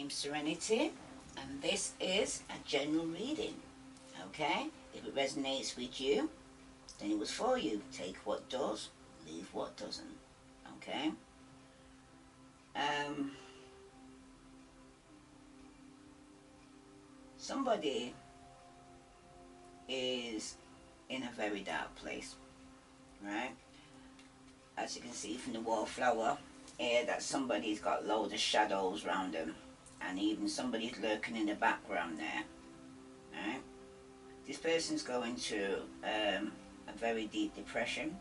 name's Serenity, and this is a general reading. Okay? If it resonates with you, then it was for you. Take what does, leave what doesn't. Okay? Somebody is in a very dark place, right? As you can see from the wallflower here, that somebody's got loads of shadows around them, and even somebody's lurking in the background there, right? This person's going through a very deep depression.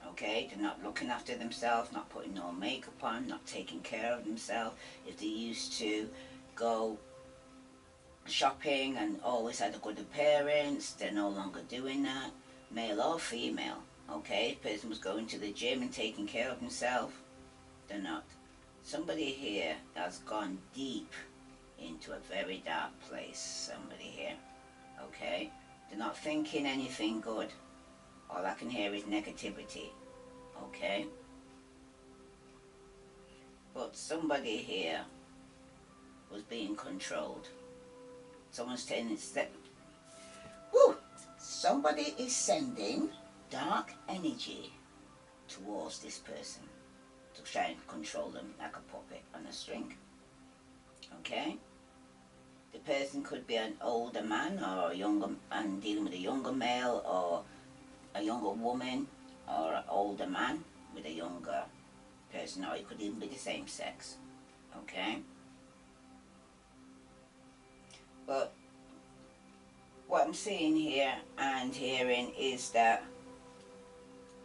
Okay, they're not looking after themselves, not putting no makeup on, not taking care of themselves. If they used to go shopping and always had a good appearance, they're no longer doing that, male or female. Okay, if the person was going to the gym and taking care of himself, they're not. Somebody here has gone deep into a very dark place. Somebody here. Okay, they're not thinking anything good. All I can hear is negativity. Okay, but somebody here was being controlled. Someone's taking a step. Woo! Somebody is sending dark energy towards this person to try and control them like a puppet on a string. Okay? The person could be an older man or a younger man dealing with a younger male, or a younger woman or an older man with a younger person, or it could even be the same sex. Okay? But what I'm seeing here and hearing is that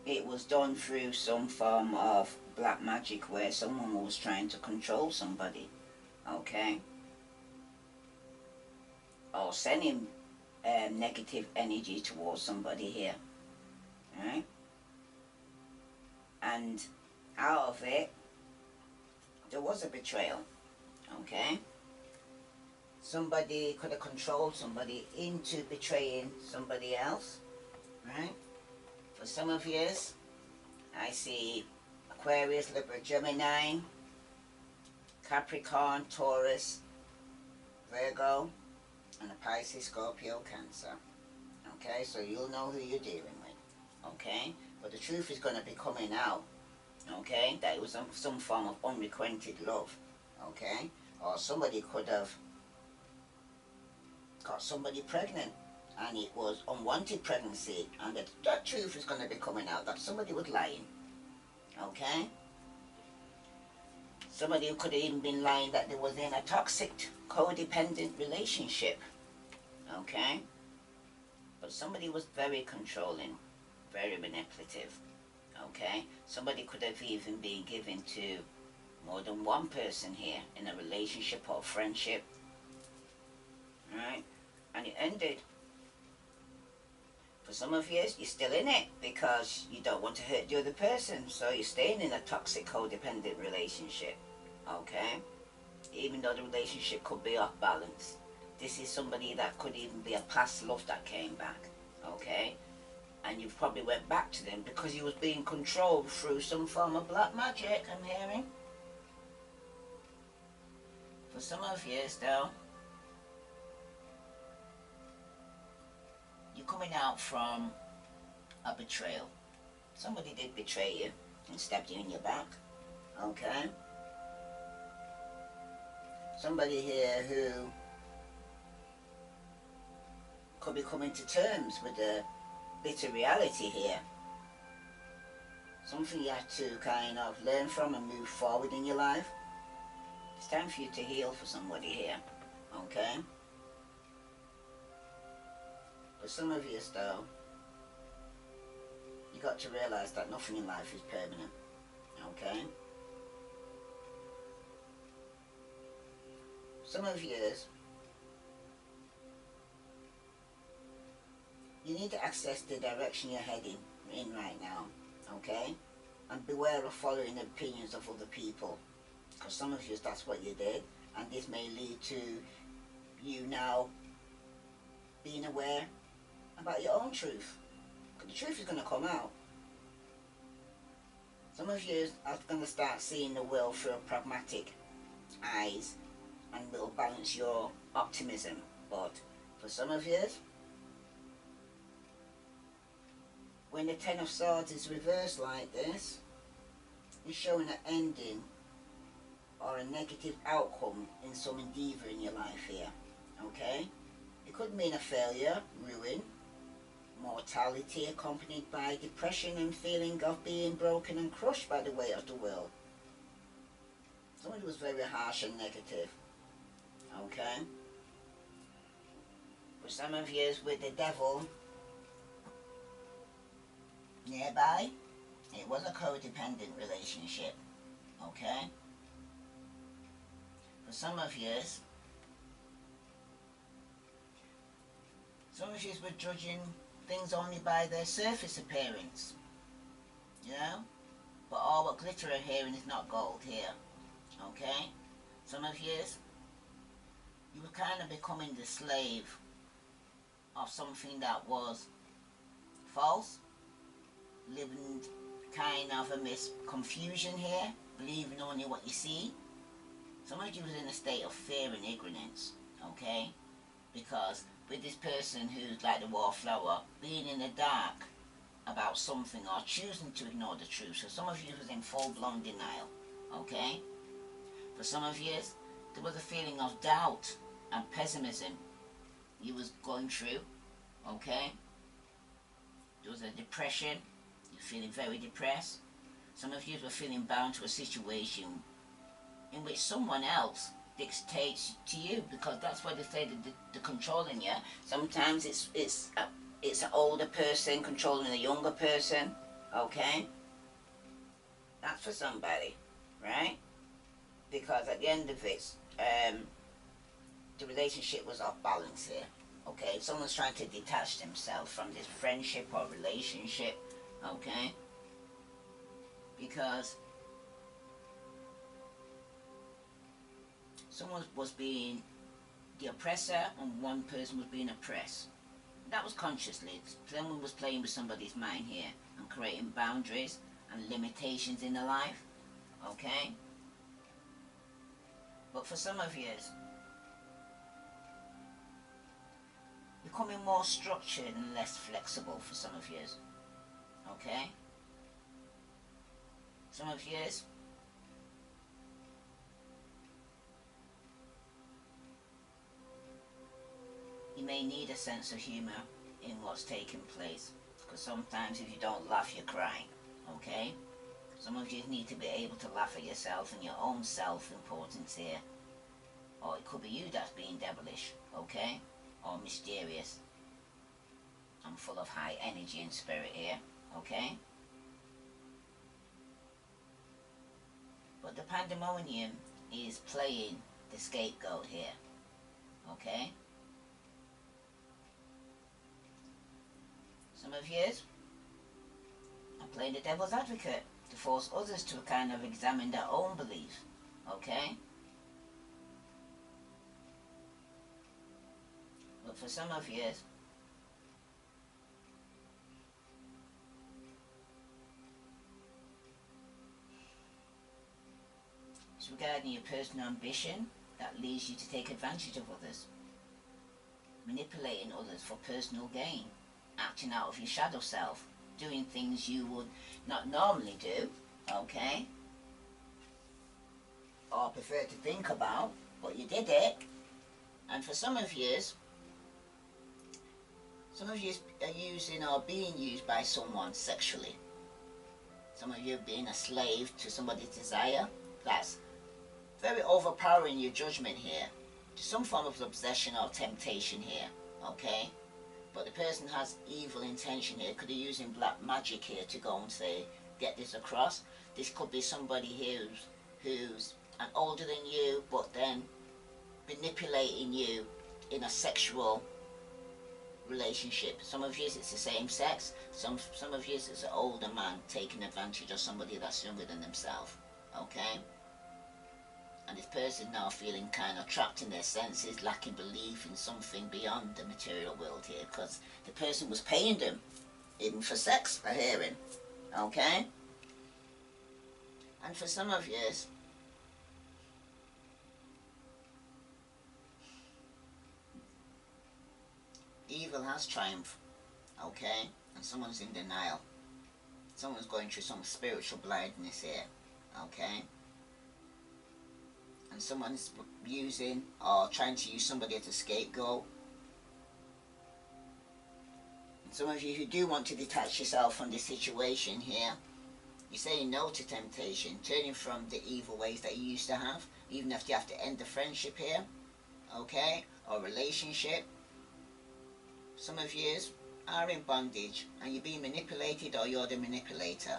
it was done through some form of black magic where someone was trying to control somebody. Okay? Or sending negative energy towards somebody here. Right? And out of it, there was a betrayal. Okay? Somebody could have controlled somebody into betraying somebody else. Right? For some of you, I see Aquarius, Libra, Gemini, Capricorn, Taurus, Virgo, and a Pisces, Scorpio, Cancer. Okay, so you'll know who you're dealing with. Okay, but the truth is going to be coming out. Okay, that it was some form of unrequited love. Okay, or somebody could have got somebody pregnant, and it was unwanted pregnancy, and that truth is going to be coming out, that somebody was lying. Okay, somebody who could have even been lying that they was in a toxic, codependent relationship. Okay, but somebody was very controlling, very manipulative. Okay, somebody could have even been given to more than one person here in a relationship or friendship. Right, and it ended. For some of you, you're still in it because you don't want to hurt the other person, so you're staying in a toxic, codependent relationship. Okay, even though the relationship could be off balance. This is somebody that could even be a past love that came back. Okay, and you probably went back to them because you was being controlled through some form of black magic, I'm hearing. For some of you, though, you're coming out from a betrayal. Somebody did betray you and stabbed you in your back. Okay? Somebody here who could be coming to terms with the bitter reality here. Something you have to kind of learn from and move forward in your life. It's time for you to heal for somebody here. Okay? For some of you, though, you got to realise that nothing in life is permanent. Okay? Some of you, you need to access the direction you're heading in right now. Okay? And beware of following the opinions of other people. Because some of you, that's what you did. And this may lead to you now being aware about your own truth. Because the truth is going to come out. Some of you are going to start seeing the world through pragmatic eyes and will balance your optimism. But for some of you, when the Ten of Swords is reversed like this, it's showing an ending or a negative outcome in some endeavour in your life here. Okay? It could mean a failure, ruin, mortality accompanied by depression and feeling of being broken and crushed by the weight of the world. Somebody was very harsh and negative. Okay? For some of you with the devil nearby, it was a codependent relationship. Okay? For some of you were judging things only by their surface appearance. You know? But all what glitter are hearing is not gold here. Okay? Some of you were kind of becoming the slave of something that was false, living kind of amidst confusion here, believing only what you see. Some of you was in a state of fear and ignorance, okay? Because with this person who's like the wallflower, being in the dark about something or choosing to ignore the truth. So some of you was in full-blown denial, okay? For some of you, there was a feeling of doubt and pessimism you was going through, okay? There was a depression, you're feeling very depressed. Some of you were feeling bound to a situation in which someone else dictates to you, because that's why they say that they're controlling you. Sometimes it's an older person controlling a younger person, okay? That's for somebody, right? Because at the end of it, the relationship was off balance here. Okay, someone's trying to detach themselves from this friendship or relationship. Okay, because someone was being the oppressor and one person was being oppressed. That was consciously. Someone was playing with somebody's mind here and creating boundaries and limitations in their life. Okay, but for some of you, becoming more structured and less flexible for some of you. Okay? Some of you, you may need a sense of humour in what's taking place, because sometimes if you don't laugh, you're crying. Okay? Some of you need to be able to laugh at yourself and your own self-importance here. Or it could be you that's being devilish. Okay? Or mysterious. I'm full of high energy and spirit here, okay? But the pandemonium is playing the scapegoat here, okay? Some of you are playing the devil's advocate to force others to kind of examine their own beliefs, okay? But for some of you, it's regarding your personal ambition that leads you to take advantage of others, manipulating others for personal gain, acting out of your shadow self, doing things you would not normally do, okay? Or prefer to think about, but you did it. And for some of you are using or being used by someone sexually. Some of you being a slave to somebody's desire. That's very overpowering your judgment here. To some form of obsession or temptation here, okay? But the person has evil intention here. Could be using black magic here to go and say, get this across. This could be somebody who's older than you, but then manipulating you in a sexual relationship. Some of you it's the same sex. Some of you it's an older man taking advantage of somebody that's younger than themselves. Okay? And this person now feeling kind of trapped in their senses, lacking belief in something beyond the material world here, because the person was paying them, even for sex, for hearing. Okay? And for some of you, evil has triumphed, okay? And someone's in denial. Someone's going through some spiritual blindness here, okay? And someone's using or trying to use somebody as a scapegoat. And some of you who do want to detach yourself from this situation here, you're saying no to temptation, turning from the evil ways that you used to have, even if you have to end the friendship here, okay, or relationship. Some of you are in bondage and you're being manipulated, or you're the manipulator,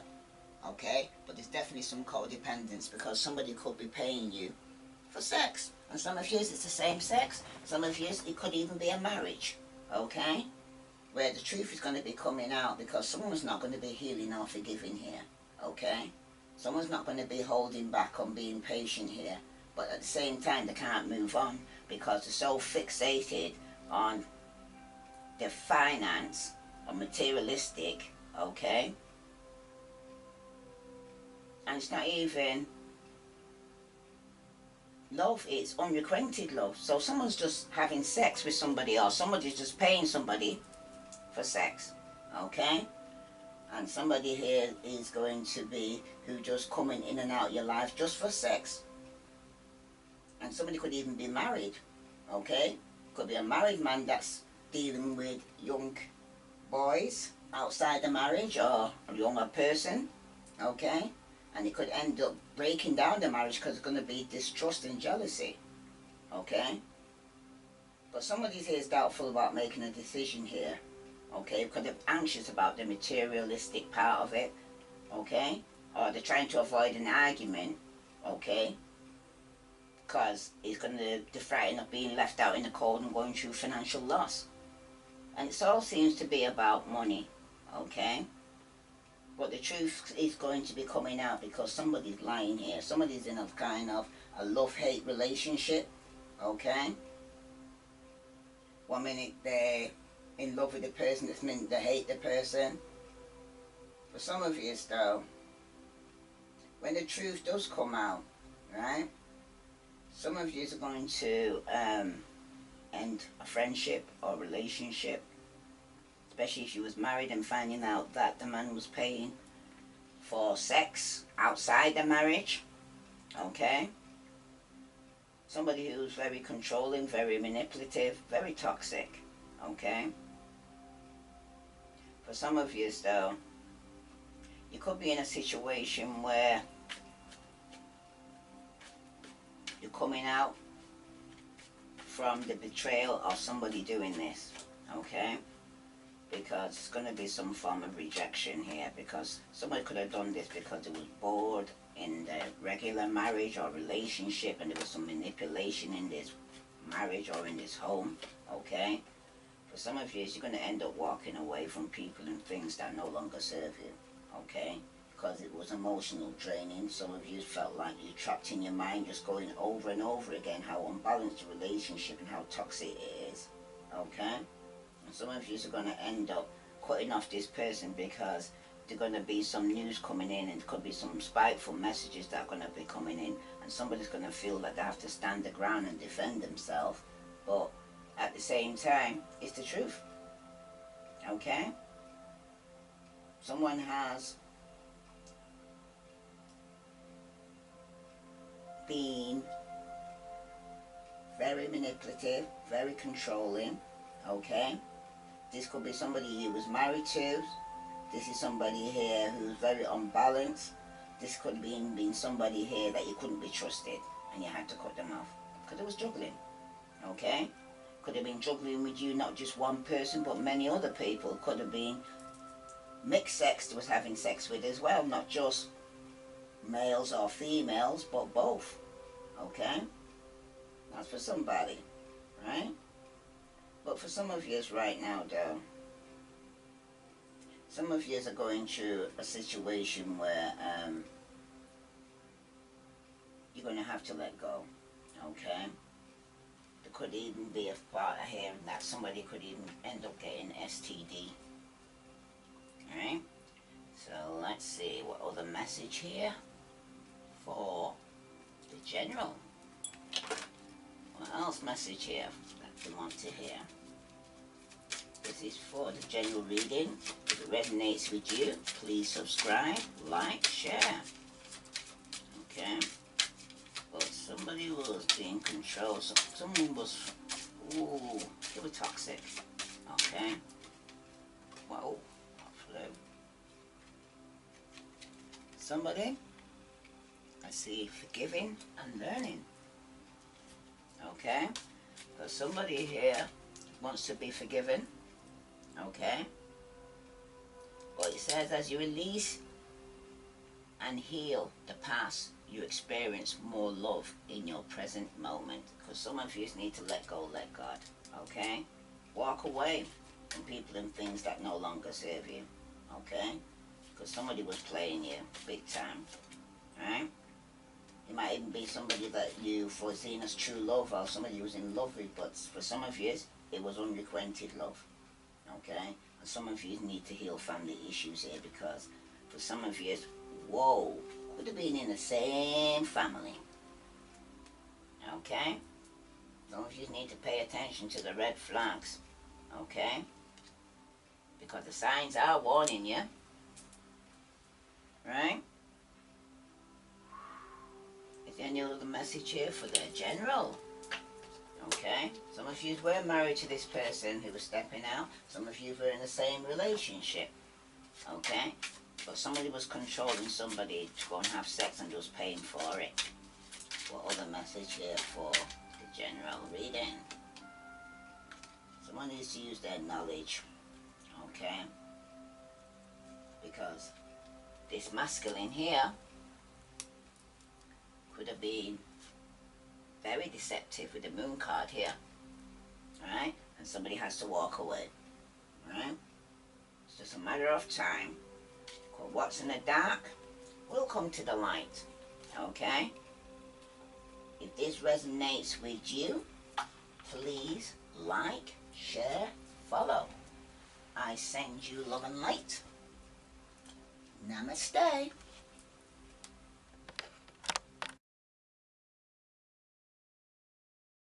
okay? But there's definitely some codependence, because somebody could be paying you for sex. And some of you it's the same sex. Some of you it could even be a marriage, okay? Where the truth is going to be coming out, because someone's not going to be healing or forgiving here, okay? Someone's not going to be holding back on being patient here. But at the same time, they can't move on because they're so fixated on their finance or materialistic, okay? And it's not even love, it's unrequited love. So someone's just having sex with somebody, or somebody's just paying somebody for sex, okay? And somebody here is going to be who just coming in and out your life just for sex. And somebody could even be married, okay? Could be a married man that's dealing with young boys outside the marriage, or a younger person, okay? And it could end up breaking down the marriage because it's going to be distrust and jealousy, okay? But somebody here is doubtful about making a decision here, okay? Because they're anxious about the materialistic part of it, okay? Or they're trying to avoid an argument, okay? Because it's going to frighten of being left out in the cold and going through financial loss. And it all seems to be about money, okay? But the truth is going to be coming out because somebody's lying here. Somebody's in a kind of a love-hate relationship, okay? 1 minute they're in love with the person, next minute they hate the person. For some of you, though, when the truth does come out, right? Some of you are going to end a friendship or relationship, especially if you was married and finding out that the man was paying for sex outside the marriage, okay? Somebody who's very controlling, very manipulative, very toxic, okay? For some of you, though, you could be in a situation where you're coming out from the betrayal of somebody doing this, okay? Because it's going to be some form of rejection here, because somebody could have done this because they was bored in the regular marriage or relationship, and there was some manipulation in this marriage or in this home, okay? For some of you, you're going to end up walking away from people and things that no longer serve you, okay? Because it was emotional draining. Some of you felt like you're trapped in your mind, just going over and over again how unbalanced the relationship and how toxic it is, okay? And some of you are going to end up cutting off this person because there's going to be some news coming in, and there could be some spiteful messages that are going to be coming in, and somebody's going to feel that they have to stand their ground and defend themselves. But at the same time, it's the truth, okay? Someone has been very manipulative, very controlling, okay? This could be somebody you was married to. This is somebody here who's very unbalanced. This could have been somebody here that you couldn't be trusted and you had to cut them off because it was juggling, okay? Could have been juggling with you, not just one person, but many other people. Could have been mixed sex that was having sex with as well, not just males or females, but both, okay? That's for somebody, right? But for some of you right now, though, some of you are going through a situation where you're going to have to let go, okay? There could even be a part of here that somebody could even end up getting STD, alright? So let's see what other message here for the general. What else message here that we want to hear? This is for the general reading. If it resonates with you, please subscribe, like, share. Okay. But somebody was being controlled. So someone was, ooh, they were toxic. Okay. Whoa. Somebody, I see forgiving and learning. Okay. Because somebody here wants to be forgiven. Okay. But it says as you release and heal the past, you experience more love in your present moment. Because some of you need to let go, let God. Okay? Walk away from people and things that no longer serve you. Okay? Because somebody was playing you big time. Right? It might even be somebody that you foreseen as true love, or somebody you was in love with, but for some of you, it was unrequited love. Okay? And some of you need to heal family issues here, because for some of you, whoa, could have been in the same family. Okay? Some of you need to pay attention to the red flags. Okay? Because the signs are warning you. Right? Is there any other message here for the general? Okay? Some of you were married to this person who was stepping out. Some of you were in the same relationship. Okay? But somebody was controlling somebody to go and have sex and was paying for it. What other message here for the general reading? Someone needs to use their knowledge. Okay? Because this masculine here could have been very deceptive with the moon card here. Right? And somebody has to walk away. Right? It's just a matter of time. What's in the dark will come to the light. Okay? If this resonates with you, please like, share, follow. I send you love and light. Namaste.